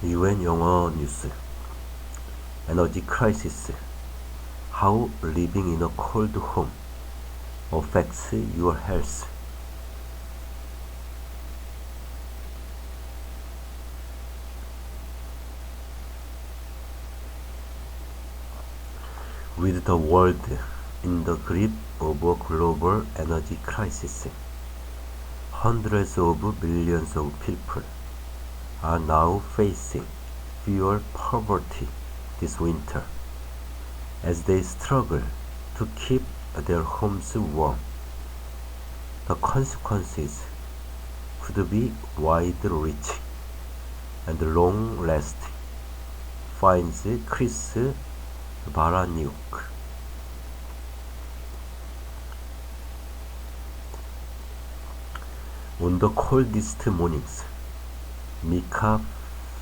UN 영어뉴스 에너지 크라이시스 How living in a cold home affects your health. With the world in the grip of a global energy crisis, hundreds of millions of people are now facing fuel poverty this winter as they struggle to keep their homes warm. The consequences could be wide-reaching and long-lasting, finds Chris Baraniuk. On the coldest mornings, Mika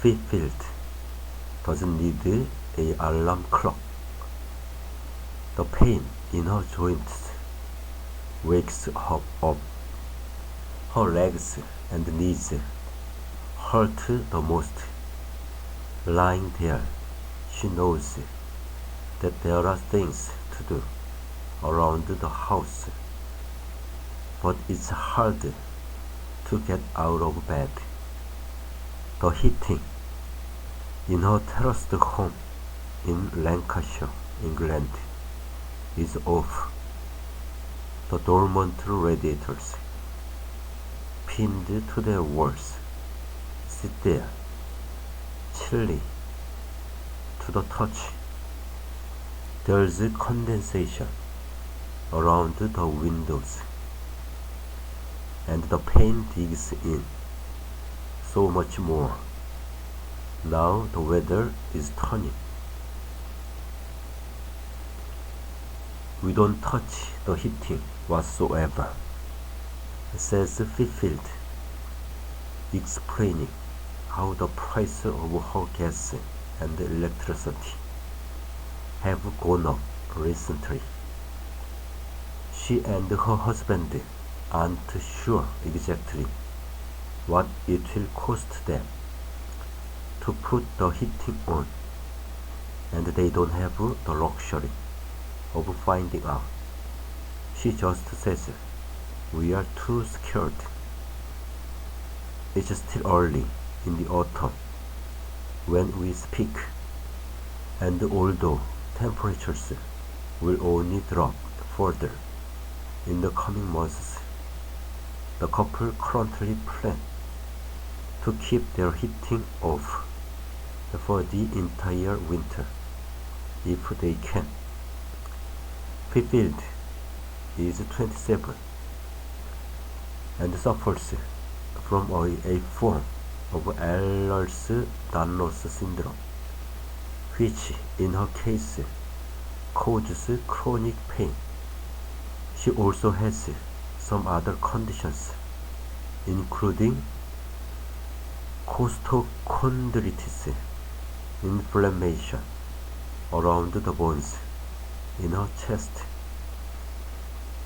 Fifield doesn't need an alarm clock. The pain in her joints wakes her up. Her legs and knees hurt the most. Lying there, she knows that there are things to do around the house, but it's hard to get out of bed. The heating in her terraced home in Lancashire, England, is off. The dormant radiators, pinned to their walls, sit there, chilly to the touch. There's condensation around the windows, and the pain digs in so much more. Now the weather is turning. We don't touch the heating whatsoever, says Fifield, explaining how the price of her gas and electricity have gone up recently. She and her husband aren't sure exactly what it will cost them to put the heating on, and they don't have the luxury of finding out. She just says, "We are too scared." It's still early in the autumn when we speak, and although temperatures will only drop further in the coming months, the couple currently plan to keep their heating off for the entire winter if they can. Fifield is 27 and suffers from a form of Ehlers-Danlos syndrome, which in her case causes chronic pain. She also has some other conditions, including costochondritis, inflammation around the bones in her chest.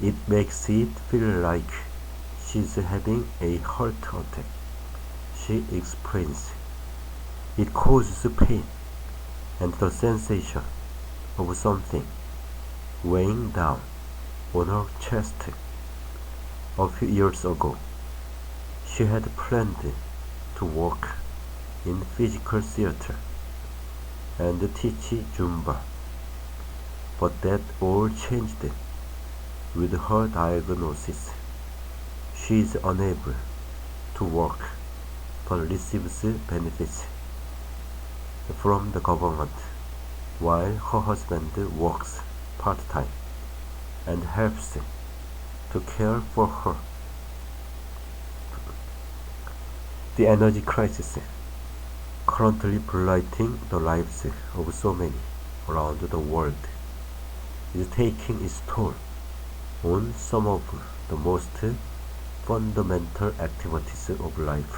It makes it feel like she's having a heart attack, she explains. It causes pain and the sensation of something weighing down on her chest. A few years ago, she had planned to work in physical theater and teach Zumba, but that all changed with her diagnosis. She is unable to work but receives benefits from the government while her husband works part-time and helps to care for her. The energy crisis, currently blighting the lives of so many around the world, is taking its toll on some of the most fundamental activities of life.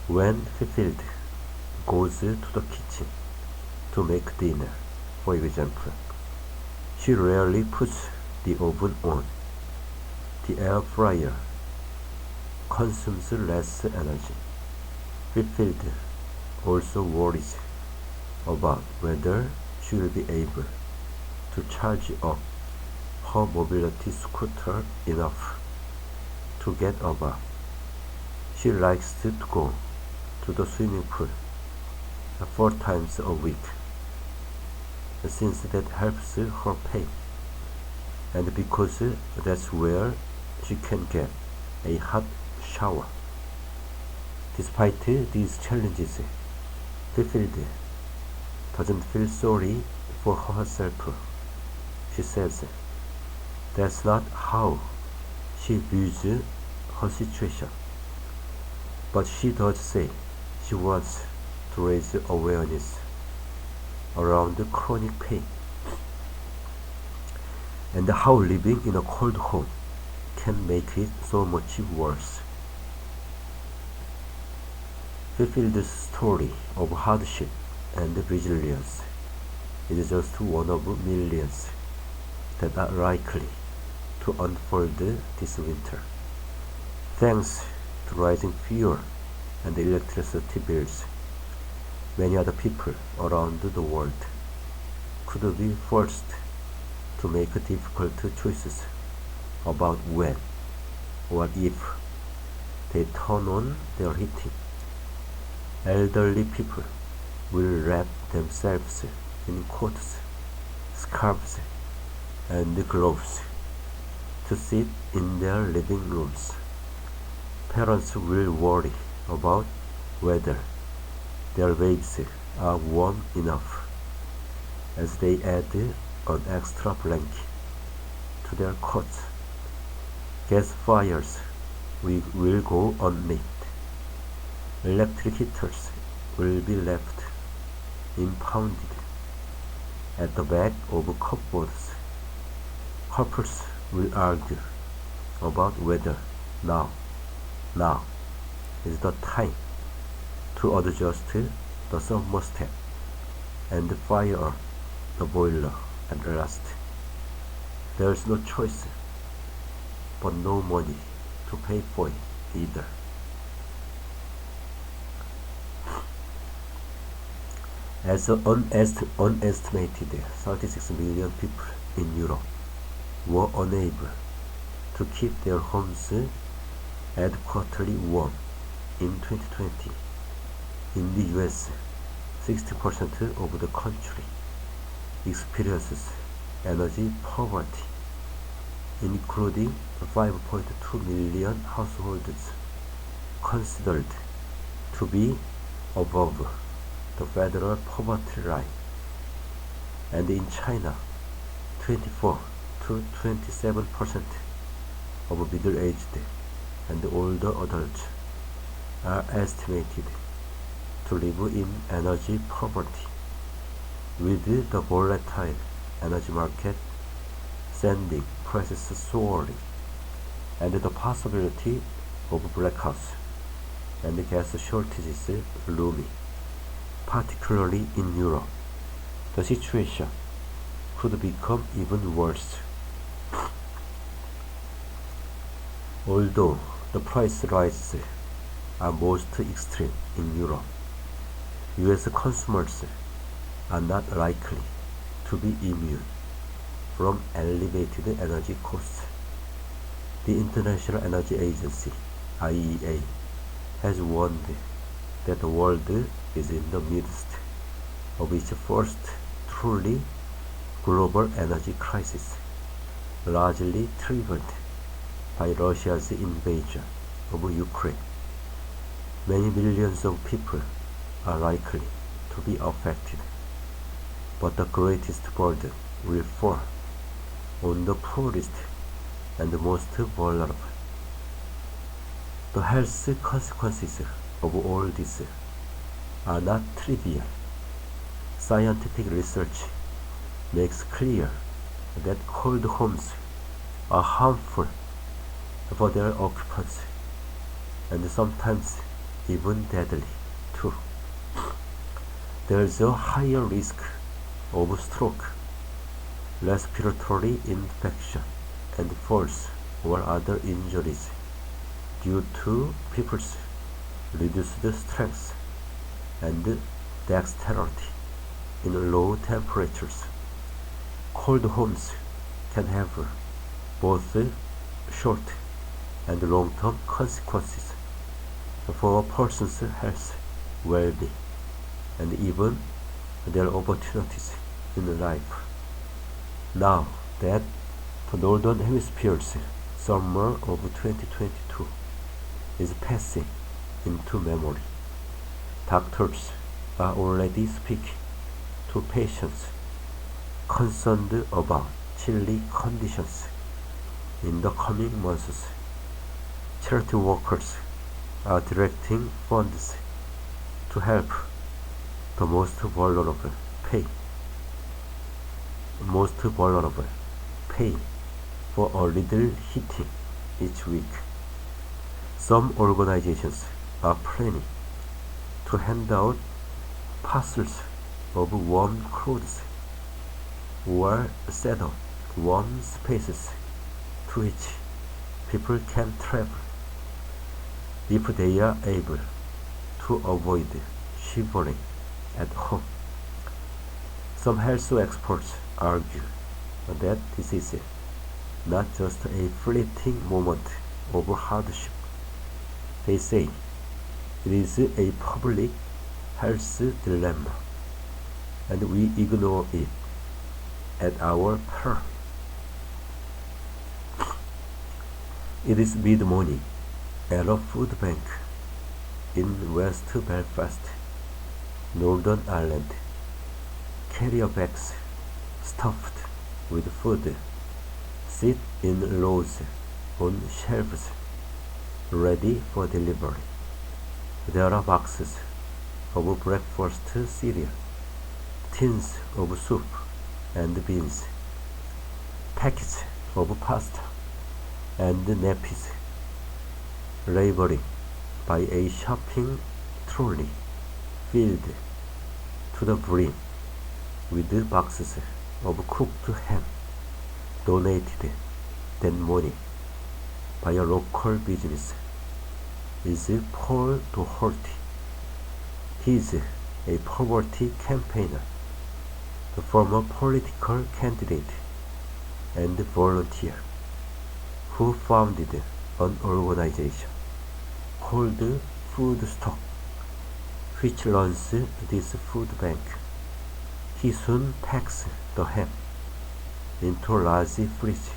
When Fifield goes to the kitchen to make dinner, for example, she rarely puts the oven on. The air fryer consumes less energy. Fifield also worries about whether she will be able to charge up her mobility scooter enough to get a bath. She likes to go to the swimming pool 4 times a week, since that helps her pain, and because that's where she can get a hot shower. Despite these challenges, Fifield doesn't feel sorry for herself. She says that's not how she views her situation, but she does say she wants to raise awareness around chronic pain and how living in a cold home can make it so much worse. Fifield's story of hardship and resilience is just one of millions that are likely to unfold this winter. Thanks to rising fuel and electricity bills, many other people around the world could be forced to make difficult choices about when or if they turn on their heating. Elderly people will wrap themselves in coats, scarves, and gloves to sit in their living rooms. Parents will worry about whether their beds are warm enough as they add an extra blanket to their cots. Gas fires will go unlit. Electric heaters will be left impounded at the back of cupboards. Couples will argue about whether now is the time to adjust the thermostat and fire the boiler at last. There is no choice, but no money to pay for it either. As unestimated 36 million people in Europe were unable to keep their homes adequately warm in 2020. In the US, 60% of the country experiences energy poverty, including 5.2 million households considered to be above the federal poverty line. And in China, 24 to 27% of middle-aged and older adults are estimated to live in energy poverty, with the volatile energy market sending prices soaring and the possibility of blackouts and gas shortages looming, particularly in Europe. The situation could become even worse. Although the price rises are most extreme in Europe, US consumers are not likely to be immune from elevated energy costs. The International Energy Agency, IEA, has warned that the world is in the midst of its first truly global energy crisis, largely triggered by Russia's invasion of Ukraine. Many millions of people are likely to be affected, but the greatest burden will fall on the poorest and most vulnerable. The health consequences of all this are not trivial. Scientific research makes clear that cold homes are harmful for their occupants and sometimes even deadly too. There is a higher risk of stroke, respiratory infection, and falls or other injuries due to people's reduced strength and dexterity in low temperatures. Cold homes can have both short and long-term consequences for a person's health, well-being, and even their opportunities in life. Now that the Northern Hemisphere's summer of 2022 is passing into memory, doctors are already speaking to patients concerned about chilly conditions in the coming months. Charity workers are directing funds to help the most vulnerable pay for a little heating each week. Some organizations are planning to hand out parcels of warm clothes or set up warm spaces to which people can travel if they are able to avoid shivering at home. Some health experts argue that this is not just a fleeting moment of hardship. They say it is a public health dilemma, and we ignore it at our peril. It is mid-morning at a food bank in West Belfast, Northern Ireland. Carrier bags stuffed with food sit in rows on shelves, ready for delivery. There are boxes of breakfast cereal, tins of soup and beans, packets of pasta and nappies, laboring by a shopping trolley filled to the brim with boxes of cooked ham donated that morning by a local business is Paul Doherty. He is a poverty campaigner, the former political candidate and volunteer who founded an organization called Food Stock, which runs this food bank. He soon packs the ham into a large fridge.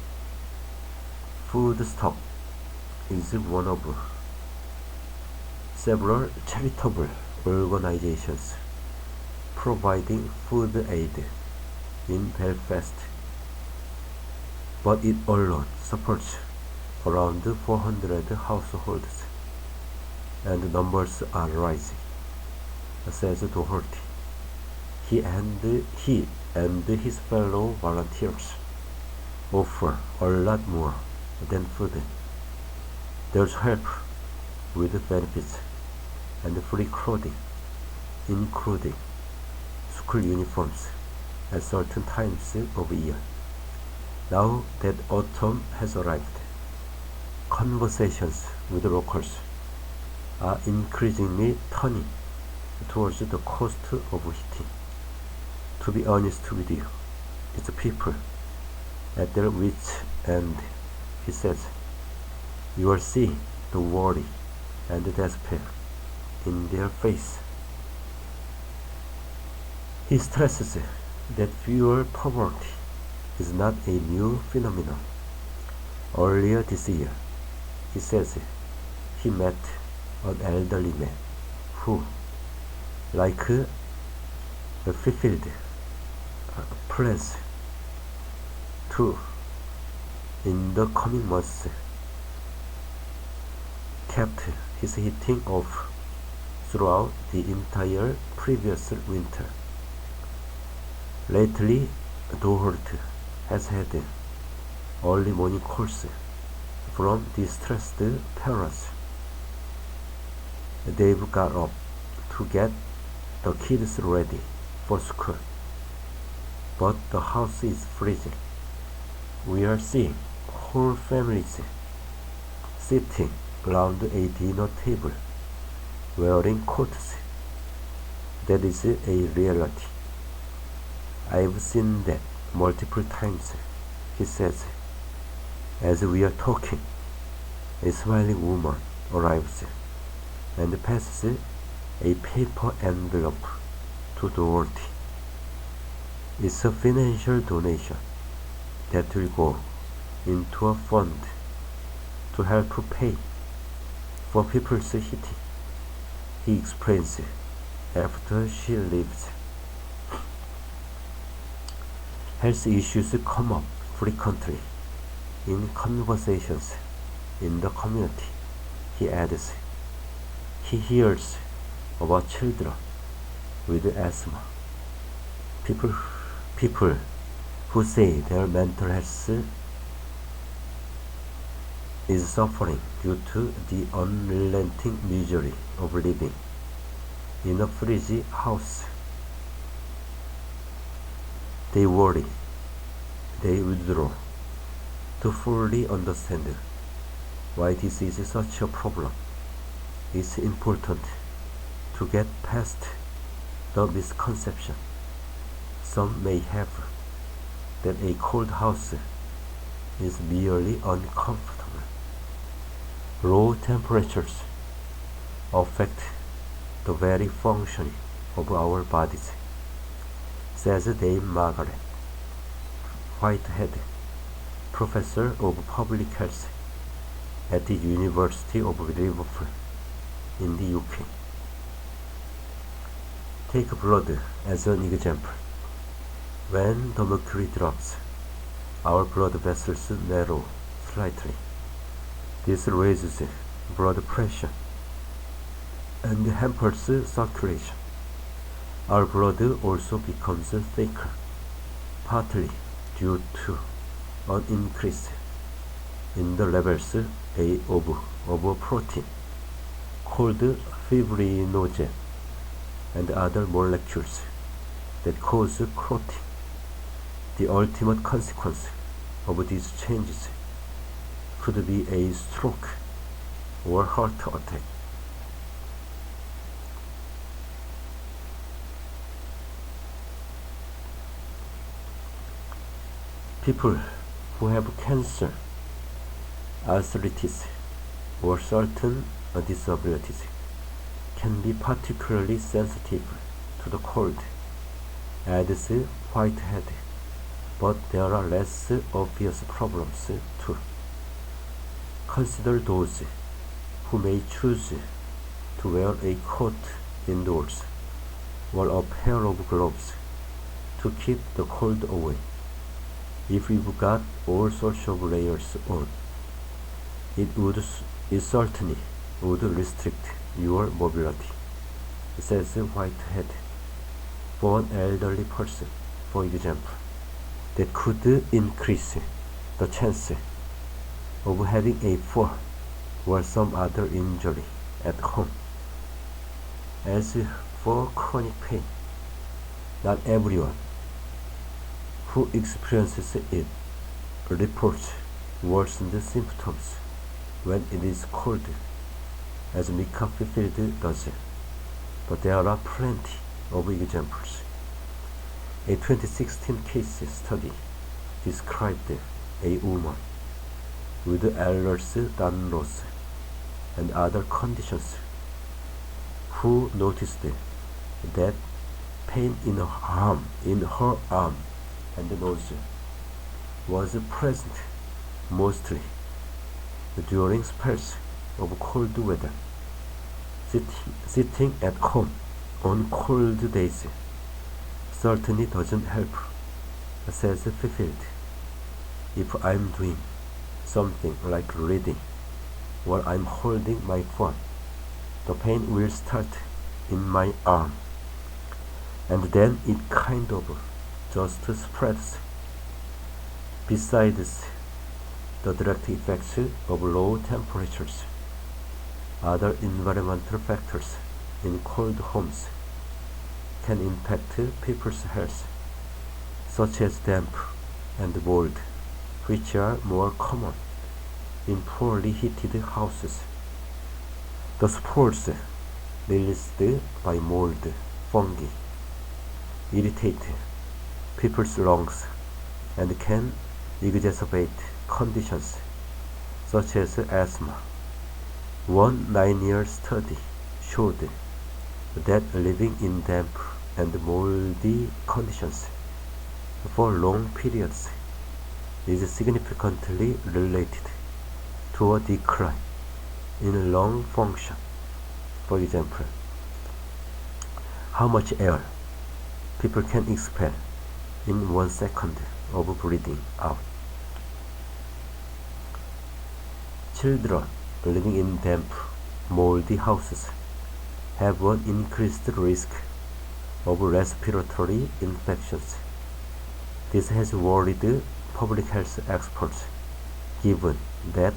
Food Stock is one of several charitable organizations providing food aid in Belfast, but it alone supports around 400 households, and numbers are rising, says Doherty. He and his fellow volunteers offer a lot more than food. There's help with benefits and free clothing, including school uniforms at certain times of year. Now that autumn has arrived, conversations with locals are increasingly turning towards the cost of heating. To be honest with you, it's people at their wits' end, he says. You will see the worry and the despair in their face. He stresses that fuel poverty is not a new phenomenon. Earlier this year, he says he met an elderly man who, like fulfilled plans to, in the coming months, kept his heating off throughout the entire previous winter. Lately, Doherty has had early morning calls from distressed parents. They've got up to get the kids ready for school, but the house is freezing. We are seeing whole families sitting around a dinner table wearing coats, That is a reality. I've seen that multiple times, he says. As we are talking, a smiling woman arrives and passes a paper envelope to Dorothy. It's a financial donation that will go into a fund to help pay for people's heating, he explains after she leaves. Health issues come up frequently in conversations in the community, he adds. He hears about children with asthma, people who say their mental health is suffering due to the unrelenting misery of living in a frigid house. They worry, they withdraw to fully understand why this is such a problem. It's important to get past the misconception some may have that a cold house is merely uncomfortable. Low temperatures affect the very functioning of our bodies, says Dame Margaret Whitehead, professor of public health at the University of Liverpool in the UK. Take blood as an example. When the mercury drops, our blood vessels narrow slightly. This raises blood pressure and hampers circulation. Our blood also becomes thicker, partly due to an increase in the levels of a protein called fibrinogen and other molecules that cause clotting. The ultimate consequence of these changes could be a stroke or heart attack. People who have cancer, arthritis, or certain disabilities can be particularly sensitive to the cold, adds Whitehead, but there are less obvious problems too. Consider those who may choose to wear a coat indoors or a pair of gloves to keep the cold away. If you've got all sorts of layers on, it certainly would restrict your mobility, says Whitehead. For an elderly person, for example, that could increase the chance of having a fall or some other injury at home. As for chronic pain, not everyone who experiences it reports worsened symptoms when it is cold, as Mika Fifield does, but there are plenty of examples. A 2016 case study described a woman with Ehlers-Danlos and other conditions who noticed that pain in her arm and nose was present mostly during spells of cold weather. Sitting at home on cold days certainly doesn't help, says Fifield. If I'm doing something like reading while I'm holding my phone, the pain will start in my arm, and then it kind of just spreads. Besides the direct effects of low temperatures, other environmental factors in cold homes can impact people's health, such as damp and mold, which are more common in poorly heated houses. The spores released by mold fungi irritate people's lungs and can exacerbate conditions such as asthma. One 9-year study showed that living in damp and moldy conditions for long periods is significantly related to a decline in lung function. For example, how much air people can expel in 1 second of breathing out. Children living in damp, moldy houses have an increased risk of respiratory infections. This has worried public health experts, given that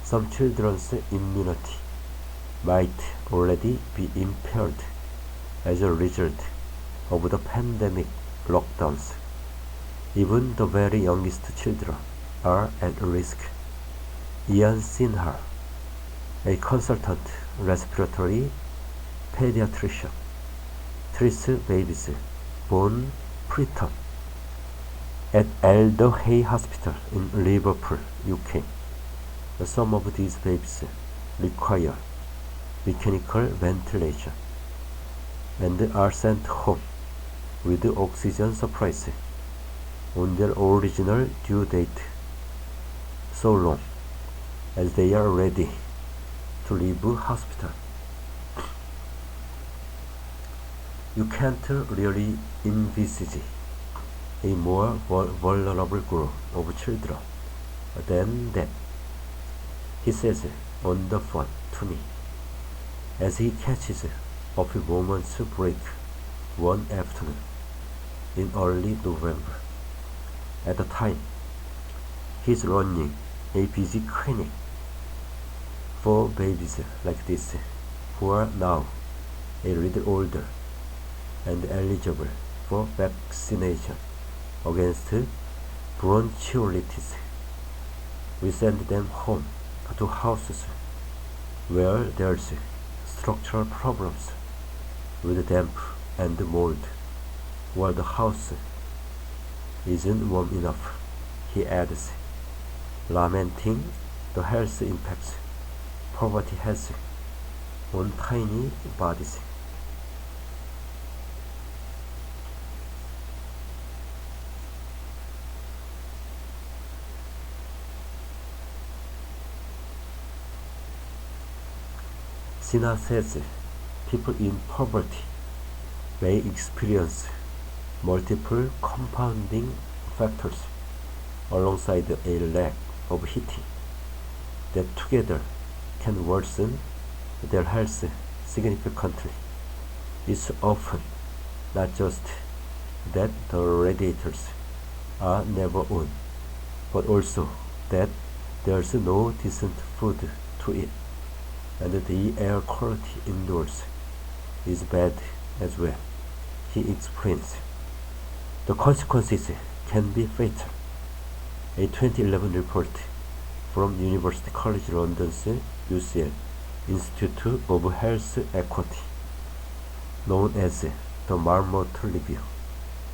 some children's immunity might already be impaired as a result of the pandemic lockdowns. Even the very youngest children are at risk. Ian Sinha, a consultant respiratory pediatrician, treats babies born preterm at Elder Hay Hospital in Liverpool, UK. Some of these babies require mechanical ventilation and are sent home with oxygen supplies on their original due date, so long as they are ready to leave hospital. You can't really envisage a more vulnerable group of children than that, he says on the phone to me, as he catches a few moments break one afternoon in early November. At the time, he's running a busy clinic for babies like this who are now a little older and eligible for vaccination against bronchiolitis. We send them home to houses where there's structural problems with damp and mold, where the house isn't warm enough, he adds, lamenting the health impacts poverty has on tiny bodies. Sinha says people in poverty may experience multiple compounding factors alongside a lack of heating that together can worsen their health significantly. It's often not just that the radiators are never on, but also that there's no decent food to eat, and the air quality indoors is bad as well, he explains. The consequences can be fatal. A 2011 report from University College London's UCL Institute of Health Equity, known as the Marmot Review,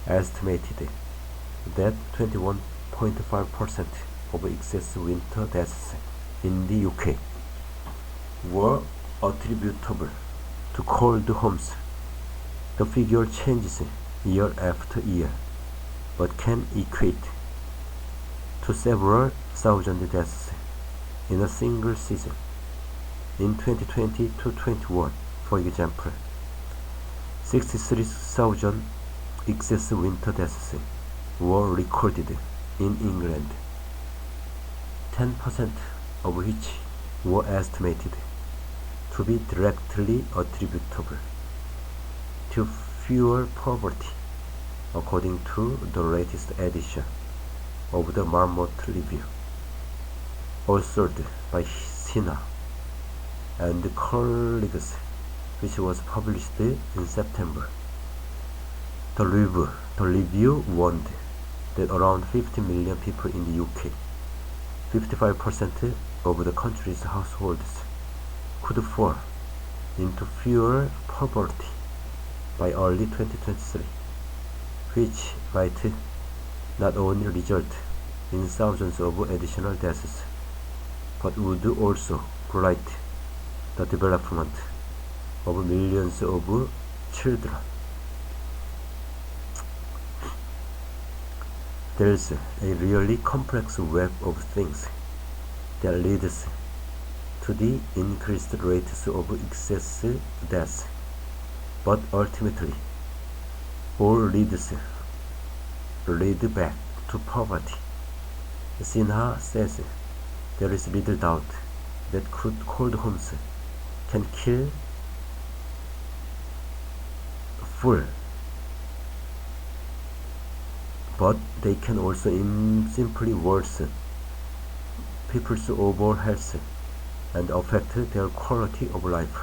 estimated that 21.5% of excess winter deaths in the UK were attributable to cold homes. The figure changes year after year, but can equate to several thousand deaths in a single season. In 2020 to 21, for example, 63,000 excess winter deaths were recorded in England, 10% of which were estimated to be directly attributable to fuel poverty, according to the latest edition of the Marmot Review, authored by Sinha and colleagues, which was published in September. The review warned that around 50 million people in the UK, 55% of the country's households, could fall into fuel poverty by early 2023, which might not only result in thousands of additional deaths, but would also blight the development of millions of children. There's a really complex web of things that leads to the increased rates of excess deaths, but ultimately all lead back to poverty. Sinha says there is little doubt that cold homes can kill full, but they can also simply worsen people's overall health and affect their quality of life.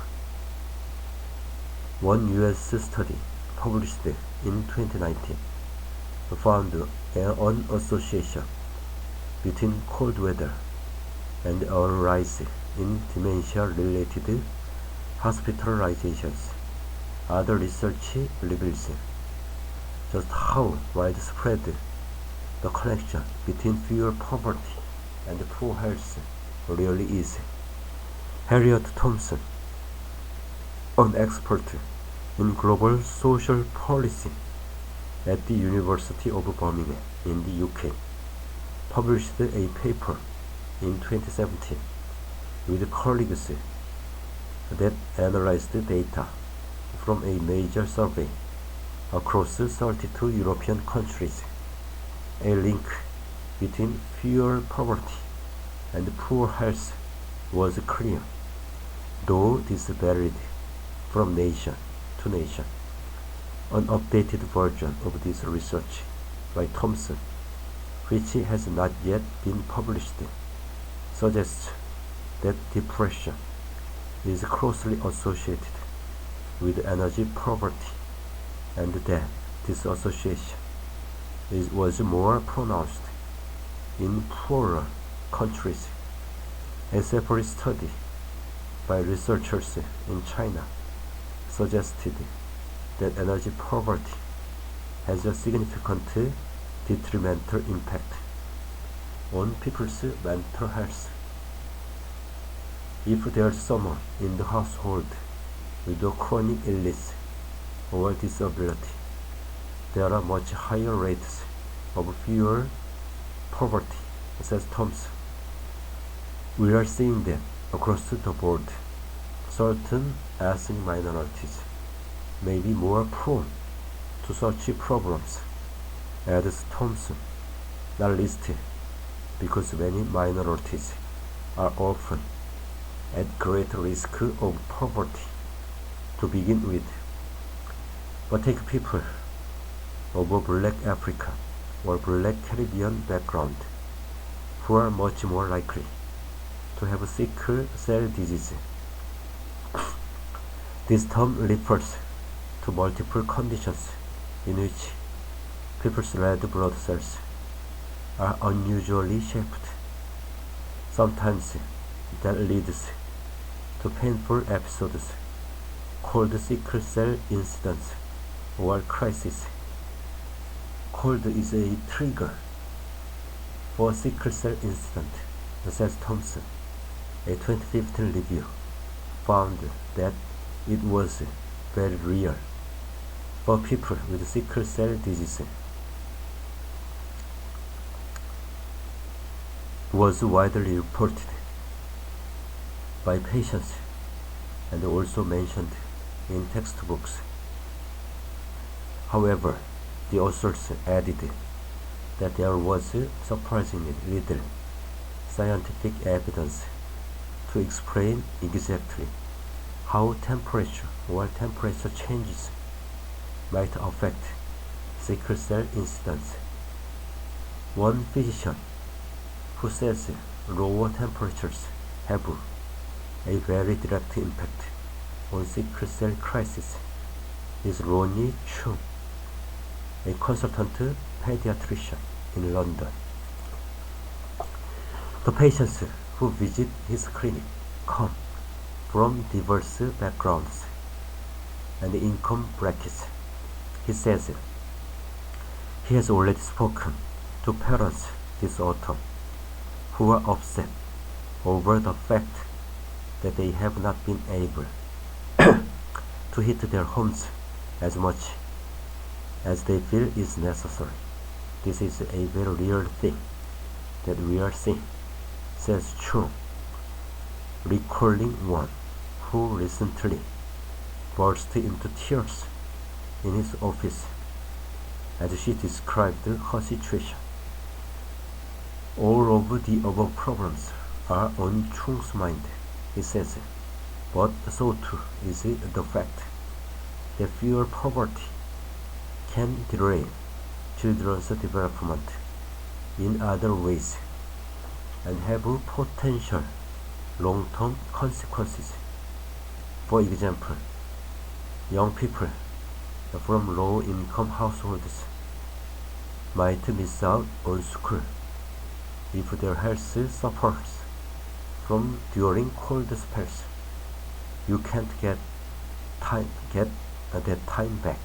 One US study published in 2019 found an association between cold weather and a rise in dementia-related hospitalizations. Other research reveals just how widespread the connection between fewer poverty and poor health really is. Harriet Thompson, an expert in global social policy at the University of Birmingham in the UK, published a paper in 2017 with colleagues that analyzed data from a major survey across 32 European countries. A link between fewer poverty and poor health was clear, though this varied from nation to nation. An updated version of this research by Thompson, which has not yet been published, suggests that depression is closely associated with energy poverty, and that this association was more pronounced in poorer countries. A separate study by researchers in China suggested that energy poverty has a significant detrimental impact on people's mental health. If there's someone in the household with a chronic illness or disability, there are much higher rates of fewer poverty, says Thompson. We are seeing that across the board. Certain ethnic minorities may be more prone to such problems, adds Thompson, not least because many minorities are often at great risk of poverty to begin with. But take people of a black African or black Caribbean background, who are much more likely to have sickle cell disease. This term refers to multiple conditions in which people's red blood cells are unusually shaped. Sometimes that leads to painful episodes called sickle cell incidents or crisis. Cold is a trigger for a sickle cell incident, says Thompson. A 2015 review found that it was very real for people with sickle cell disease. Was widely reported by patients and also mentioned in textbooks. However, the authors added that there was surprisingly little scientific evidence to explain exactly how temperature or temperature changes might affect sickle cell incidence. One physician who says lower temperatures have a very direct impact on sickle cell crisis is Ronnie Chung, a consultant pediatrician in London. The patients who visit his clinic come from diverse backgrounds, and income brackets. He says he has already spoken to parents this autumn who are upset over the fact that they have not been able to heat their homes as much as they feel is necessary. This is a very real thing that we are seeing, says Chung, recalling one who recently burst into tears in his office as she described her situation. All of the above problems are on Chung's mind, he says, but so too is the fact that fuel poverty can derail children's development in other ways and have potential long-term consequences. For example, young people from low-income households might miss out on school if their health suffers from during cold spells. You can't get that time back,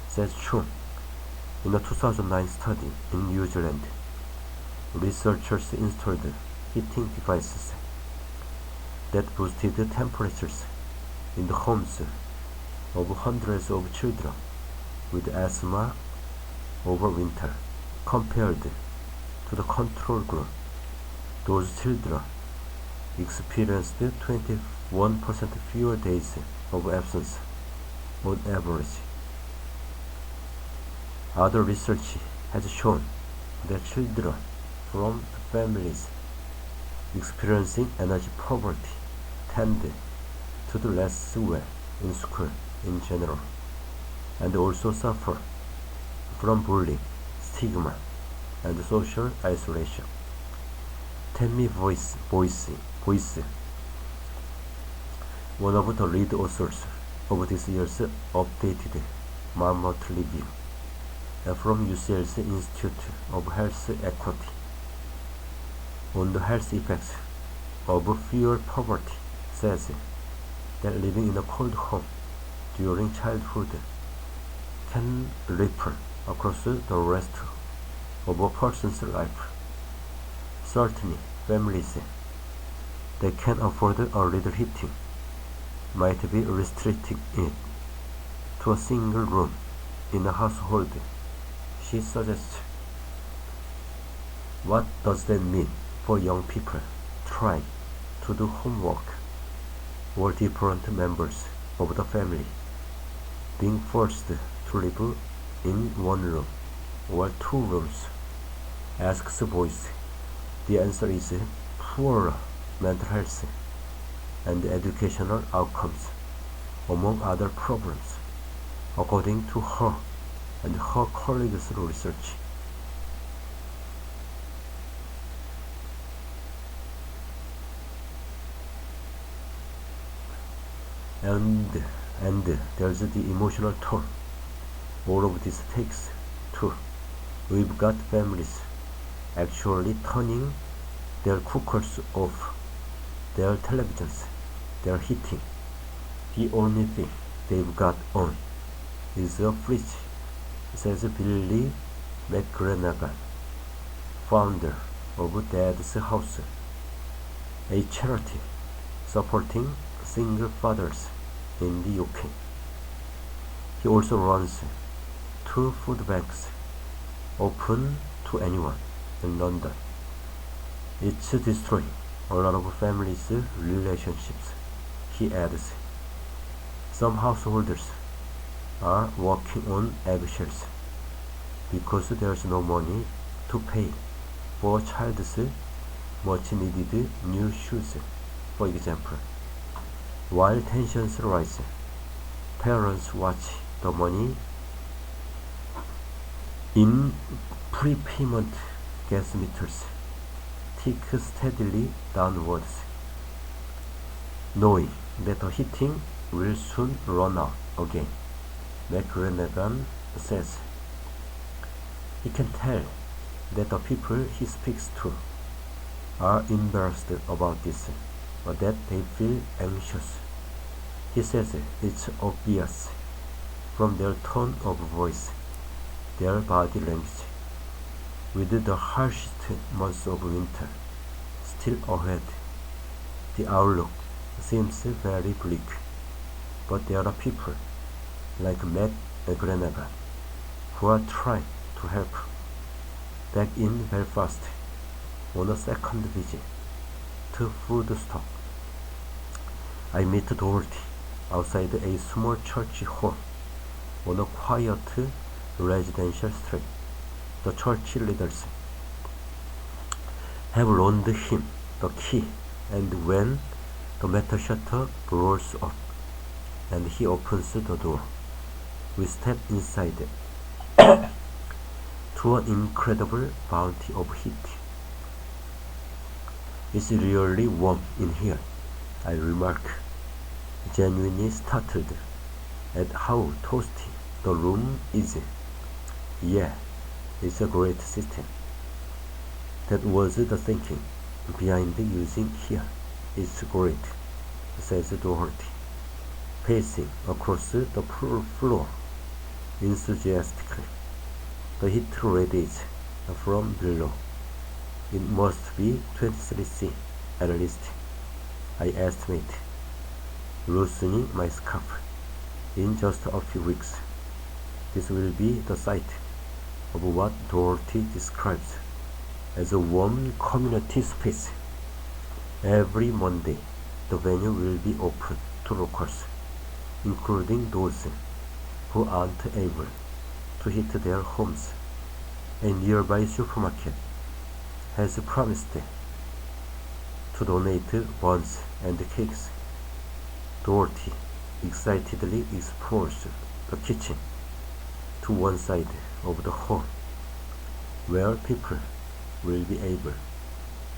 says Chung. In a 2009 study in New Zealand, researchers installed heating devices that boosted temperatures in the homes of hundreds of children with asthma over winter. Compared to the control group, those children experienced 21% fewer days of absence on average. Other research has shown that children from families experiencing energy poverty tend to do less well in school in general, and also suffer from bullying, stigma, and social isolation. Tammy Boyce, one of the lead authors of this year's updated Marmot Review from UCL's Institute of Health Equity on the health effects of fuel poverty, says that living in a cold home during childhood can ripple across the rest of a person's life. Certainly, families that can afford a little heating might be restricting it to a single room in a household, she suggests. What does that mean for young people trying to do homework or different members of the family being forced to live in one room or two rooms? Asks Boyce. The answer is poorer mental health and educational outcomes, among other problems, according to her and her colleagues' research. And there's the emotional toll all of this takes too. We've got families actually turning their cookers off, their televisions, their heating. The only thing they've got on is a fridge, says Billy McGrenagan, founder of Dad's House, a charity supporting single fathers in the UK. He also runs 2 food banks open to anyone in London. It's destroying a lot of families' relationships, he adds. Some householders are walking on eggshells because there's no money to pay for a child's much needed new shoes, for example. While tensions rise, parents watch the money in prepayment gas meters tick steadily downwards, knowing that the heating will soon run out again. McGrenagan says he can tell that the people he speaks to are embarrassed about this, but that they feel anxious. He says it's obvious from their tone of voice, their body language. With the harshest months of winter still ahead, the outlook seems very bleak, but there are people like Matt Granavan who are trying to help. Back in Belfast, on a second visit to food stock, I meet Dorothy outside a small church hall on a quiet residential street. The church leaders have loaned him the key, and when the metal shutter rolls up and he opens the door, we step inside to an incredible bounty of heat. It's really warm in here, I remark, genuinely startled at how toasty the room is. Yeah, it's a great system. That was the thinking behind using here. It's great, says Dorothy, pacing across the floor enthusiastically. The heat radiates from below. It must be 23°C at least, I estimate, loosening my scarf. In just a few weeks, this will be the site of what Dorothy describes as a warm community space. Every Monday, the venue will be open to locals, including those who aren't able to heat their homes. A nearby supermarket has promised to donate buns and cakes. Dorothy excitedly explores the kitchen to one side of the hall, where people will be able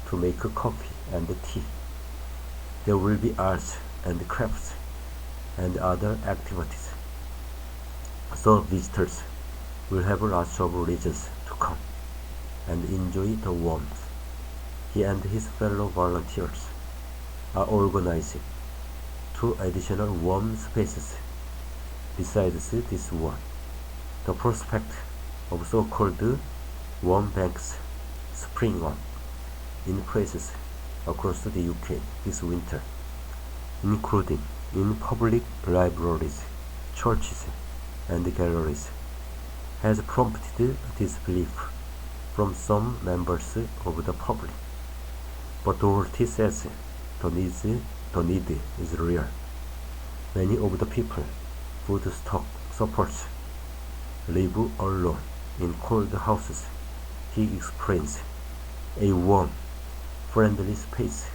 to make coffee and tea. There will be arts and crafts and other activities, so visitors will have lots of reasons to come and enjoy the warmth. He and his fellow volunteers are organizing 2 additional warm spaces besides this one. The prospect of so-called warm banks spring up in places across the UK this winter, including in public libraries, churches, and galleries, has prompted disbelief from some members of the public. But Dorothy says the need is real. Many of the people food stock supports live alone in cold houses. He explains a warm, friendly space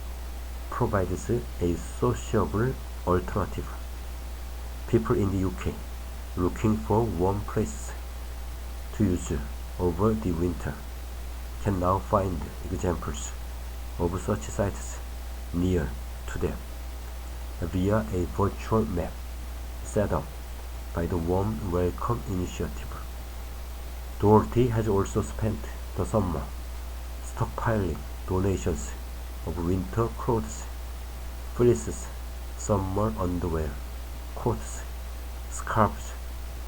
provides a sociable alternative. People in the UK looking for warm places to use over the winter can now find examples of such sites near to them via a virtual map set up by the Warm Welcome initiative. Dorothy has also spent the summer stockpiling donations of winter clothes, fleeces, summer underwear, coats, scarves,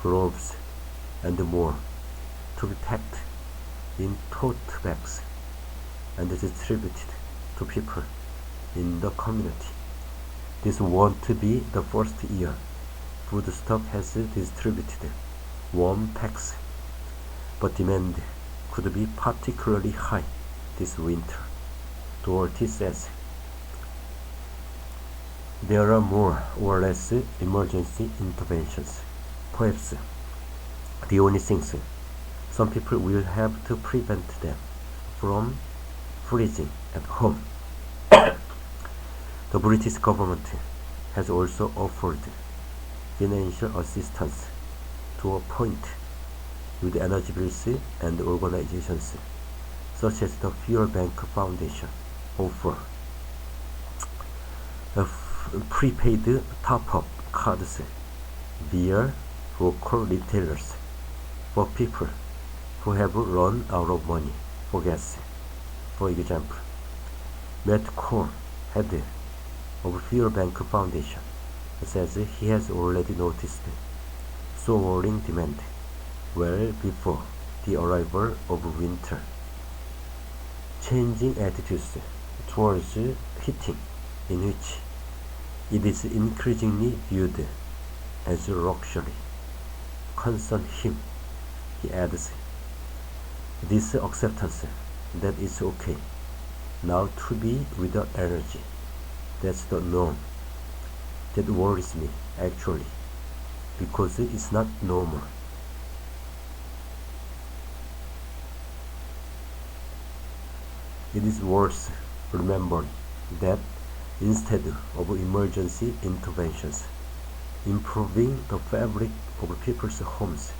gloves, and more to be packed in tote bags and distributed to people in the community. This won't be the first year Foodstock has distributed warm packs, but demand could be particularly high this winter, Dorothy says. There are more or less emergency interventions. Perhaps the only things some people will have to prevent them from freezing at home. The British government has also offered financial assistance to a point with energy bills, and organizations such as the Fuel Bank Foundation offer prepaid top-up cards via local retailers for people who have run out of money for gas. For example, Matt Cole, head of Fuel Bank Foundation, says he has already noticed soaring demand well before the arrival of winter. Changing attitudes towards heating, in which it is increasingly viewed as a luxury, concern him, he adds. This acceptance that it's okay now to be without energy, that's the norm, that worries me actually, because it's not normal. It is worth remembering that instead of emergency interventions, improving the fabric of people's homes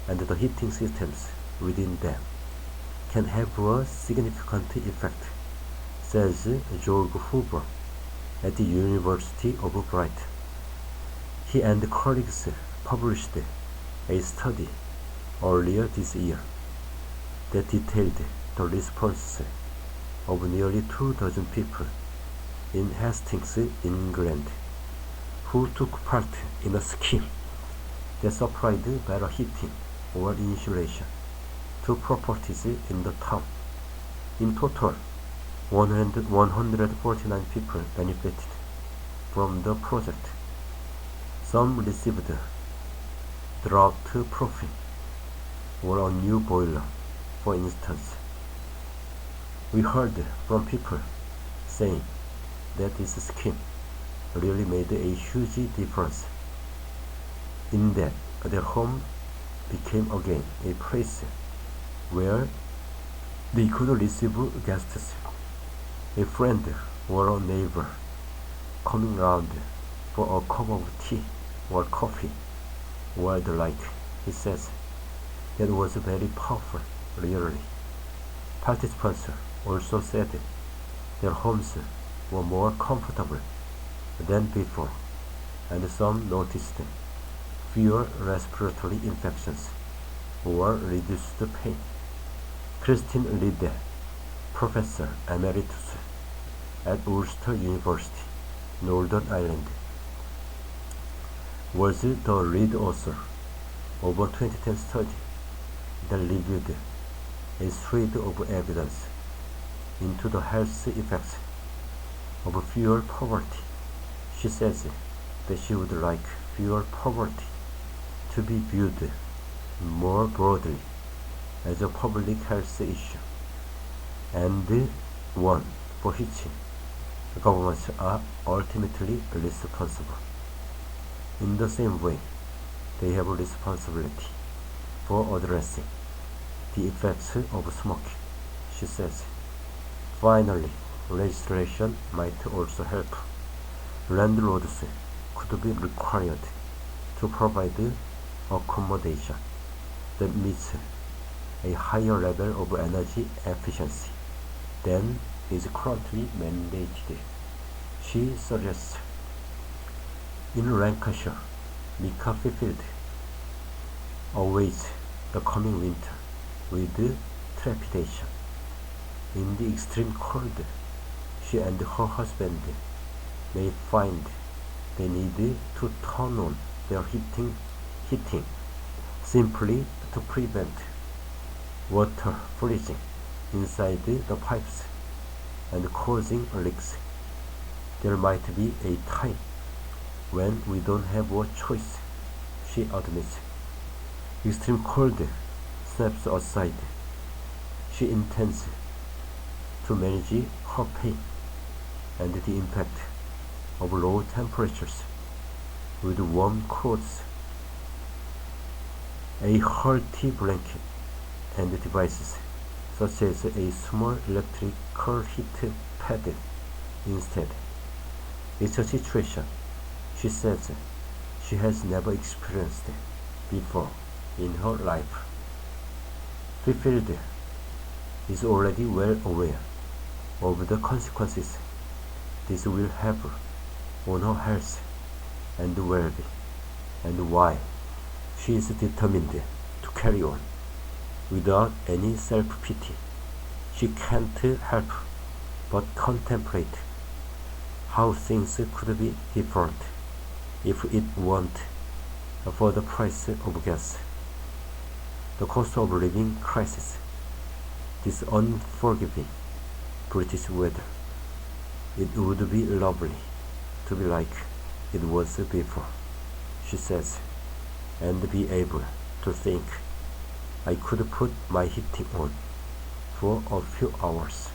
and the heating systems within them can have a significant effect, says George Hoover at the University of Brighton. He and colleagues published a study earlier this year that detailed the response of nearly 2 dozen people in Hastings, England, who took part in a scheme that supplied better heating or insulation to properties in the town. In total, 149 people benefited from the project. Some received drought proofing or a new boiler, for instance. We heard from people saying that this scheme really made a huge difference, in that their home became again a place where they could receive guests, a friend or a neighbor coming round for a cup of tea or coffee or the like, he says. That was very powerful, really. Participants also said their homes were more comfortable than before, and some noticed fewer respiratory infections or reduced pain. Christine Lidde, Professor Emeritus at Ulster University, Northern Ireland, was the lead author of a 2010 study that reviewed a suite of evidence into the health effects of fuel poverty. She says that she would like fuel poverty to be viewed more broadly as a public health issue, and one for which governments are ultimately responsible. In the same way, they have a responsibility for addressing the effects of smoking, she says. Finally, legislation might also help. Landlords could be required to provide accommodation that meets a higher level of energy efficiency than is currently mandated, she suggests. In Lancashire, Mika Fifield awaits the coming winter with trepidation. In the extreme cold, she and her husband may find they need to turn on their heating simply to prevent water freezing inside the pipes and causing leaks. There might be a time when we don't have a choice, she admits. Extreme cold snaps aside. She intends to manage her pain and the impact of low temperatures with warm clothes, a hearty blanket, and devices such as a small electrical heat pad instead. It's a situation, she says, she has never experienced before in her life. Fifield is already well aware of the consequences this will have on her health and well-being, and why she is determined to carry on without any self-pity. She can't help but contemplate how things could be different if it weren't for the price of gas, the cost of living crisis, this unforgiving British weather. It would be lovely to be like it was before, she says, and be able to think I could put my heating on for a few hours.